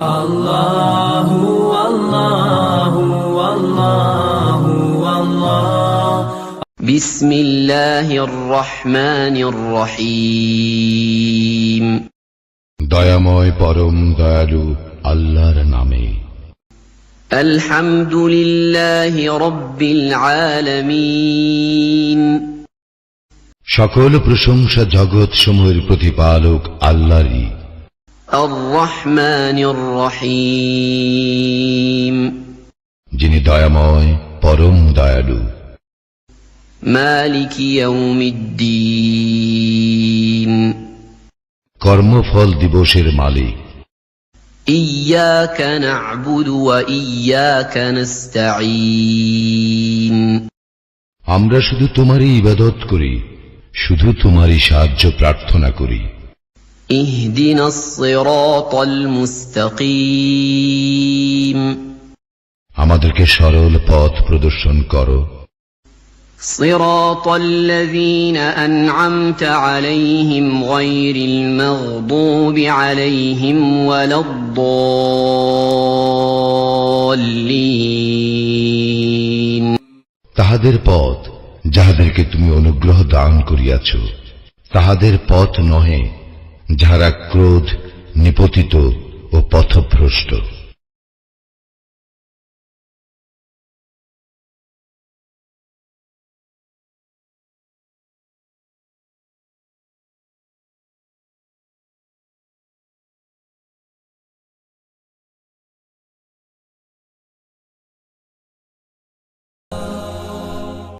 আল্লাহু আল্লাহু আল্লাহু আল্লাহ। বিসমিল্লাহির রহমানির রহিম। দয়াময় পরম দয়ালু আল্লাহর নামে। আলহামদুলিল্লাহি রাব্বিল আলামিন। সকল প্রশংসা জগৎ সমূহের প্রতিপালক আল্লাহরই। আর রহমানির রহিম। যিনি দয়াময় পরম দয়ালু। মালিকি ইয়াউমিদ্দিন। কর্মফল দিবসের মালিক। ইয়্যাকা না'বুদু ওয়া ইয়্যাকা নাস্তাঈন। আমরা শুধু তোমারই ইবাদত করি, শুধু তোমারই সাহায্য প্রার্থনা করি। ইহদিনাস সিরাতাল মুস্তাকিম। আমাদেরকে সরল পথ প্রদর্শন করো। সিরাতাল লাযীনা আন'আমতা আলাইহিম গায়রিল মাগদুবি আলাইহিম ওয়ালাদ-দাল্লিন। তাহাদের পথ যাহাদেরকে তুমি অনুগ্রহ দান করিয়াছ, তাহাদের পথ নহে যাহারা ক্রোধ নিপতিত ও পথভ্রষ্ট।